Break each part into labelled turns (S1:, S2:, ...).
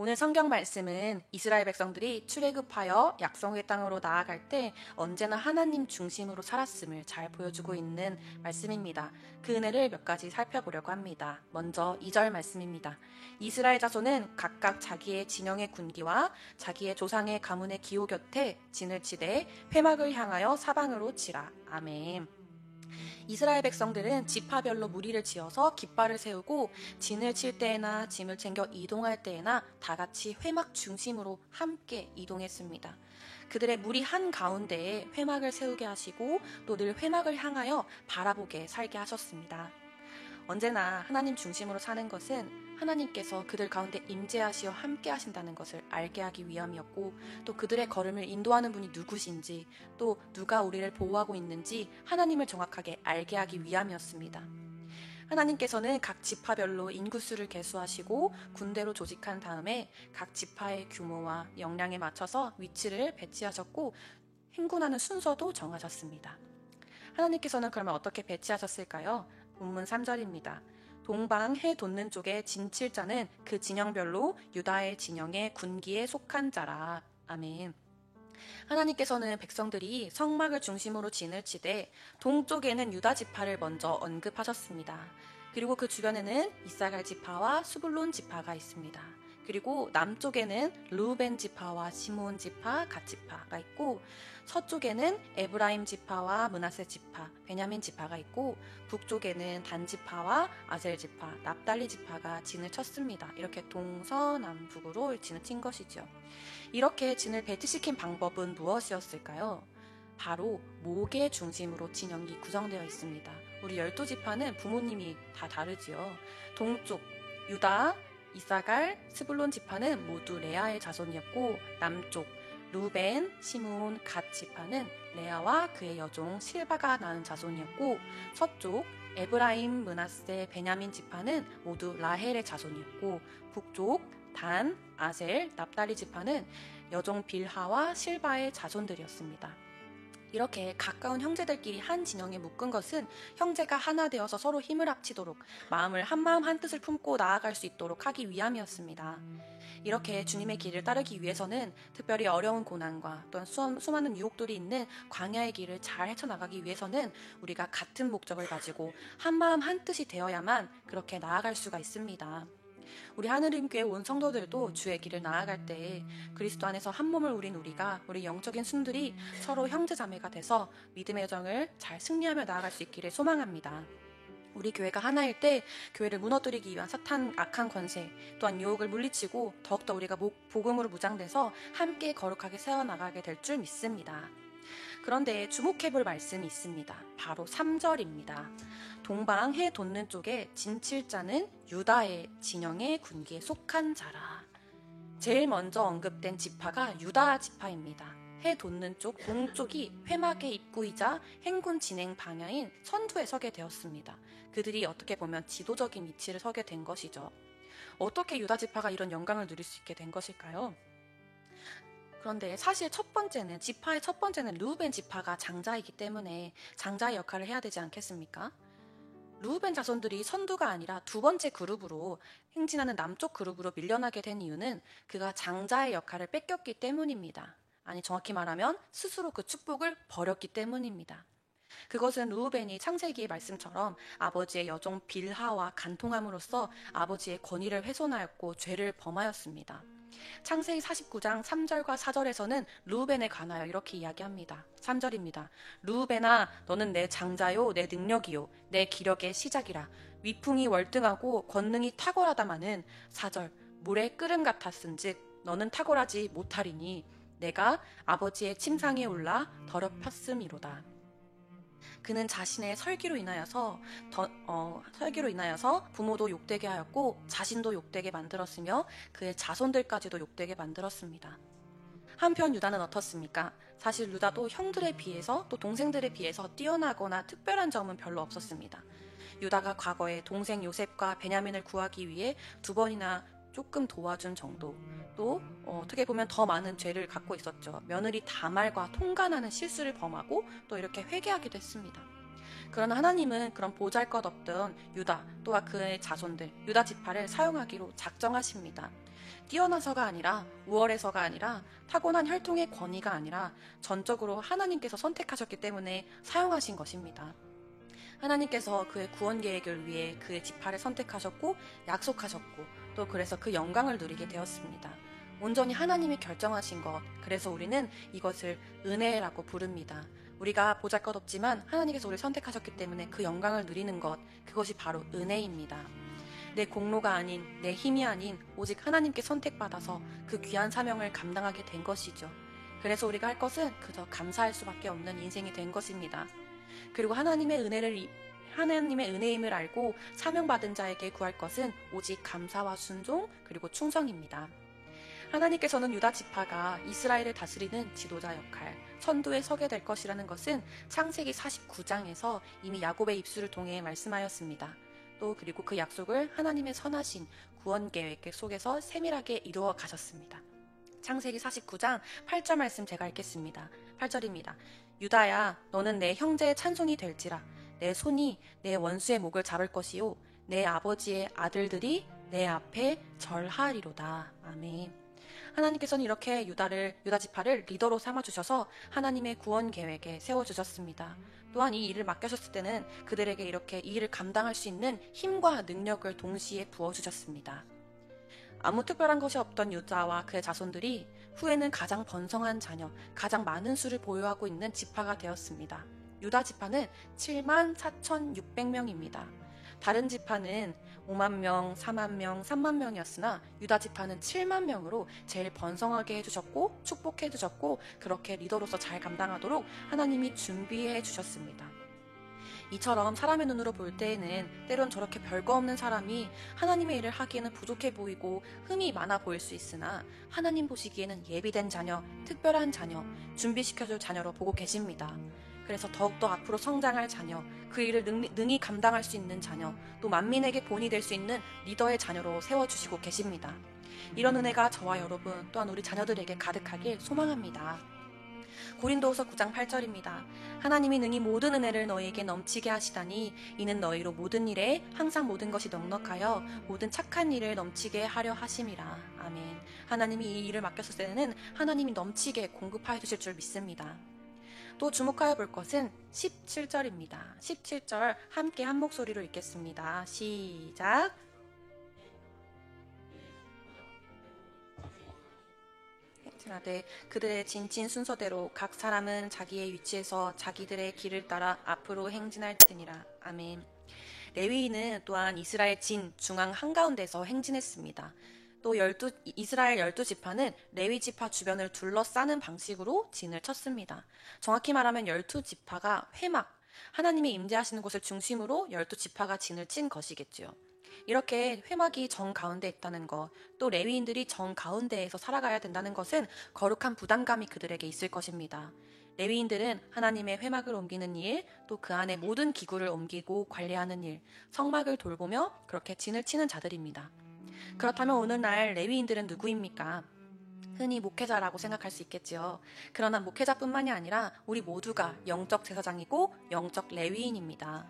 S1: 오늘 성경 말씀은 이스라엘 백성들이 출애굽하여 약속의 땅으로 나아갈 때 언제나 하나님 중심으로 살았음을 잘 보여주고 있는 말씀입니다. 그 은혜를 몇 가지 살펴보려고 합니다. 먼저 2절 말씀입니다. 이스라엘 자손은 각각 자기의 진영의 군기와 자기의 조상의 가문의 기호 곁에 진을 치되 회막을 향하여 사방으로 치라. 아멘. 이스라엘 백성들은 지파별로 무리를 지어서 깃발을 세우고 진을 칠 때에나 짐을 챙겨 이동할 때에나 다 같이 회막 중심으로 함께 이동했습니다. 그들의 무리 한가운데에 회막을 세우게 하시고 또 늘 회막을 향하여 바라보게 살게 하셨습니다. 언제나 하나님 중심으로 사는 것은 하나님께서 그들 가운데 임재하시어 함께 하신다는 것을 알게 하기 위함이었고, 또 그들의 걸음을 인도하는 분이 누구신지, 또 누가 우리를 보호하고 있는지 하나님을 정확하게 알게 하기 위함이었습니다. 하나님께서는 각 지파별로 인구수를 계수하시고 군대로 조직한 다음에 각 지파의 규모와 역량에 맞춰서 위치를 배치하셨고 행군하는 순서도 정하셨습니다. 하나님께서는 그러면 어떻게 배치하셨을까요? 본문 3절입니다. 동방 해 돋는 쪽에 진칠자는 그 진영별로 유다의 진영의 군기에 속한 자라. 아멘. 하나님께서는 백성들이 성막을 중심으로 진을 치되 동쪽에는 유다 지파를 먼저 언급하셨습니다. 그리고 그 주변에는 이사갈 지파와 수불론 지파가 있습니다. 그리고 남쪽에는 르우벤 지파와 시므온 지파, 갓 지파가 있고, 서쪽에는 에브라임 지파와 므낫세 지파, 베냐민 지파가 있고, 북쪽에는 단 지파와 아셀 지파, 납달리 지파가 진을 쳤습니다. 이렇게 동서남북으로 진을 친 것이죠. 이렇게 진을 배치시킨 방법은 무엇이었을까요? 바로 목의 중심으로 진영이 구성되어 있습니다. 우리 12지파는 부모님이 다 다르지요. 동쪽 유다, 이사갈, 스불론 지파는 모두 레아의 자손이었고, 남쪽 루벤, 시므온, 갓 지파는 레아와 그의 여종 실바가 낳은 자손이었고, 서쪽 에브라임, 므낫세, 베냐민 지파는 모두 라헬의 자손이었고, 북쪽 단, 아셀, 납달리 지파는 여종 빌하와 실바의 자손들이었습니다. 이렇게 가까운 형제들끼리 한 진영에 묶은 것은 형제가 하나 되어서 서로 힘을 합치도록 마음을 한마음 한뜻을 품고 나아갈 수 있도록 하기 위함이었습니다. 이렇게 주님의 길을 따르기 위해서는 특별히 어려운 고난과 또한 수많은 유혹들이 있는 광야의 길을 잘 헤쳐나가기 위해서는 우리가 같은 목적을 가지고 한마음 한뜻이 되어야만 그렇게 나아갈 수가 있습니다. 우리 하늘림교회 온 성도들도 주의 길을 나아갈 때 그리스도 안에서 한 몸을 우린 우리 영적인 순들이 서로 형제자매가 돼서 믿음의 여정을 잘 승리하며 나아갈 수 있기를 소망합니다. 우리 교회가 하나일 때 교회를 무너뜨리기 위한 사탄 악한 권세 또한 유혹을 물리치고 더욱더 우리가 복음으로 무장돼서 함께 거룩하게 세워나가게 될 줄 믿습니다. 그런데 주목해볼 말씀이 있습니다. 바로 3절입니다. 동방 해 돋는 쪽에 진칠자는 유다의 진영의 군기에 속한 자라. 제일 먼저 언급된 지파가 유다 지파입니다. 해 돋는 쪽 동쪽이 회막의 입구이자 행군 진행 방향인 선두에 서게 되었습니다. 그들이 어떻게 보면 지도적인 위치를 서게 된 것이죠. 어떻게 유다 지파가 이런 영광을 누릴 수 있게 된 것일까요? 그런데 사실 지파의 첫 번째는 르우벤 지파가 장자이기 때문에 장자의 역할을 해야 되지 않겠습니까? 르우벤 자손들이 선두가 아니라 두 번째 그룹으로 행진하는 남쪽 그룹으로 밀려나게 된 이유는 그가 장자의 역할을 뺏겼기 때문입니다. 아니, 정확히 말하면 스스로 그 축복을 버렸기 때문입니다. 그것은 르우벤이 창세기의 말씀처럼 아버지의 여종 빌하와 간통함으로써 아버지의 권위를 훼손하였고 죄를 범하였습니다. 창세기 49장 3절과 4절에서는 르우벤에 관하여 이렇게 이야기합니다. 3절입니다. 르우벤아, 너는 내 장자요 내 능력이요 내 기력의 시작이라. 위풍이 월등하고 권능이 탁월하다마는 4절 물의 끓음 같았은즉 너는 탁월하지 못하리니 내가 아버지의 침상에 올라 더럽혔음이로다. 그는 자신의 설기로 인하여서 부모도 욕되게 하였고 자신도 욕되게 만들었으며 그의 자손들까지도 욕되게 만들었습니다. 한편 유다는 어떻습니까? 사실 유다도 형들에 비해서 또 동생들에 비해서 뛰어나거나 특별한 점은 별로 없었습니다. 유다가 과거에 동생 요셉과 베냐민을 구하기 위해 2번이나 조금 도와준 정도, 또 어떻게 보면 더 많은 죄를 갖고 있었죠. 며느리 다말과 통간하는 실수를 범하고 또 이렇게 회개하기도 했습니다. 그러나 하나님은 그런 보잘것없던 유다 또한 그의 자손들 유다 지파를 사용하기로 작정하십니다. 뛰어나서가 아니라 우월해서가 아니라 타고난 혈통의 권위가 아니라 전적으로 하나님께서 선택하셨기 때문에 사용하신 것입니다. 하나님께서 그의 구원 계획을 위해 그의 지파를 선택하셨고 약속하셨고 또 그래서 그 영광을 누리게 되었습니다. 온전히 하나님이 결정하신 것, 그래서 우리는 이것을 은혜라고 부릅니다. 우리가 보잘것없지만 하나님께서 우리를 선택하셨기 때문에 그 영광을 누리는 것, 그것이 바로 은혜입니다. 내 공로가 아닌, 내 힘이 아닌 오직 하나님께 선택받아서 그 귀한 사명을 감당하게 된 것이죠. 그래서 우리가 할 것은 그저 감사할 수밖에 없는 인생이 된 것입니다. 그리고 하나님의 은혜임을 알고 사명받은 자에게 구할 것은 오직 감사와 순종 그리고 충성입니다. 하나님께서는 유다 지파가 이스라엘을 다스리는 지도자 역할, 선두에 서게 될 것이라는 것은 창세기 49장에서 이미 야곱의 입술을 통해 말씀하였습니다. 또 그리고 그 약속을 하나님의 선하신 구원 계획 속에서 세밀하게 이루어 가셨습니다. 창세기 49장 8절 말씀 제가 읽겠습니다. 8절입니다. 유다야, 너는 내 형제의 찬송이 될지라. 내 손이 내 원수의 목을 잡을 것이요 내 아버지의 아들들이 내 앞에 절하리로다. 아멘. 하나님께서는 이렇게 유다 지파를 리더로 삼아주셔서 하나님의 구원 계획에 세워주셨습니다. 또한 이 일을 맡겨셨을 때는 그들에게 이렇게 이 일을 감당할 수 있는 힘과 능력을 동시에 부어주셨습니다. 아무 특별한 것이 없던 유다와 그의 자손들이 후에는 가장 번성한 자녀, 가장 많은 수를 보유하고 있는 지파가 되었습니다. 유다 지파는 74,600명입니다. 다른 지파는 5만 명, 4만 명, 3만 명이었으나 유다 지파는 7만 명으로 제일 번성하게 해주셨고 축복해 주셨고 그렇게 리더로서 잘 감당하도록 하나님이 준비해 주셨습니다. 이처럼 사람의 눈으로 볼 때에는 때론 저렇게 별거 없는 사람이 하나님의 일을 하기에는 부족해 보이고 흠이 많아 보일 수 있으나 하나님 보시기에는 예비된 자녀, 특별한 자녀, 준비시켜줄 자녀로 보고 계십니다. 그래서 더욱더 앞으로 성장할 자녀, 그 일을 능히 감당할 수 있는 자녀, 또 만민에게 본이 될 수 있는 리더의 자녀로 세워주시고 계십니다. 이런 은혜가 저와 여러분 또한 우리 자녀들에게 가득하길 소망합니다. 고린도후서 9장 8절입니다. 하나님이 능히 모든 은혜를 너희에게 넘치게 하시다니 이는 너희로 모든 일에 항상 모든 것이 넉넉하여 모든 착한 일을 넘치게 하려 하심이라. 아멘. 하나님이 이 일을 맡겼을 때는 하나님이 넘치게 공급하여 주실 줄 믿습니다. 또 주목하여 볼 것은 17절입니다. 17절 함께 한 목소리로 읽겠습니다. 시작. 네, 그들의 진친 순서대로 각 사람은 자기의 위치에서 자기들의 길을 따라 앞으로 행진할 테니라. 아멘. 레위인은 또한 이스라엘 진 중앙 한가운데서 행진했습니다. 또 이스라엘 12지파는 레위 지파 주변을 둘러싸는 방식으로 진을 쳤습니다. 정확히 말하면 12지파가 회막, 하나님이 임재하시는 곳을 중심으로 12지파가 진을 친 것이겠죠. 이렇게 회막이 정 가운데 있다는 것, 또 레위인들이 정 가운데에서 살아가야 된다는 것은 거룩한 부담감이 그들에게 있을 것입니다. 레위인들은 하나님의 회막을 옮기는 일, 또 그 안에 모든 기구를 옮기고 관리하는 일, 성막을 돌보며 그렇게 진을 치는 자들입니다. 그렇다면 오늘날 레위인들은 누구입니까? 흔히 목회자라고 생각할 수 있겠지요. 그러나 목회자뿐만이 아니라 우리 모두가 영적 제사장이고 영적 레위인입니다.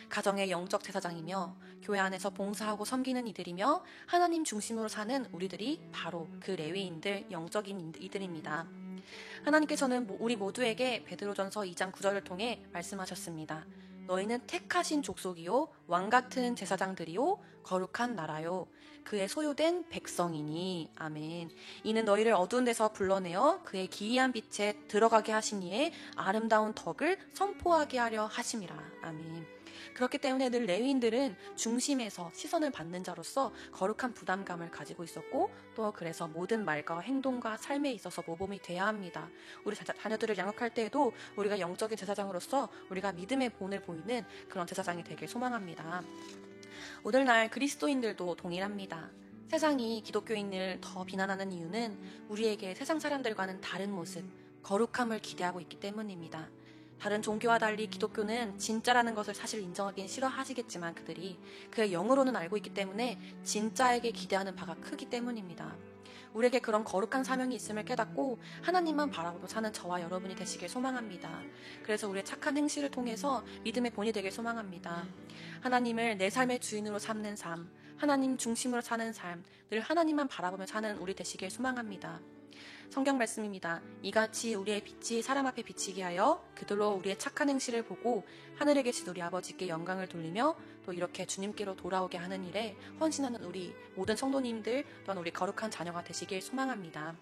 S1: 가정의 영적 제사장이며 교회 안에서 봉사하고 섬기는 이들이며 하나님 중심으로 사는 우리들이 바로 그 레위인들, 영적인 이들입니다. 하나님께서는 우리 모두에게 베드로전서 2장 9절을 통해 말씀하셨습니다. 너희는 택하신 족속이요 왕같은 제사장들이요 거룩한 나라요 그의 소유된 백성이니. 아멘. 이는 너희를 어두운 데서 불러내어 그의 기이한 빛에 들어가게 하신 이의 아름다운 덕을 선포하게 하려 하심이라. 아멘. 그렇기 때문에 늘 레위인들은 중심에서 시선을 받는 자로서 거룩한 부담감을 가지고 있었고 또 그래서 모든 말과 행동과 삶에 있어서 모범이 돼야 합니다. 우리 자녀들을 양육할 때에도 우리가 영적인 제사장으로서 우리가 믿음의 본을 보이는 그런 제사장이 되길 소망합니다. 오늘날 그리스도인들도 동일합니다. 세상이 기독교인을 더 비난하는 이유는 우리에게 세상 사람들과는 다른 모습, 거룩함을 기대하고 있기 때문입니다. 다른 종교와 달리 기독교는 진짜라는 것을 사실 인정하기는 싫어하시겠지만 그들이 그의 영으로는 알고 있기 때문에 진짜에게 기대하는 바가 크기 때문입니다. 우리에게 그런 거룩한 사명이 있음을 깨닫고 하나님만 바라보고 사는 저와 여러분이 되시길 소망합니다. 그래서 우리의 착한 행실을 통해서 믿음의 본이 되길 소망합니다. 하나님을 내 삶의 주인으로 삼는 삶, 하나님 중심으로 사는 삶, 늘 하나님만 바라보며 사는 우리 되시길 소망합니다. 성경 말씀입니다. 이같이 우리의 빛이 사람 앞에 비치게 하여 그들로 우리의 착한 행실을 보고 하늘에 계신 우리 아버지께 영광을 돌리며 또 이렇게 주님께로 돌아오게 하는 일에 헌신하는 우리 모든 성도님들 또한 우리 거룩한 자녀가 되시길 소망합니다.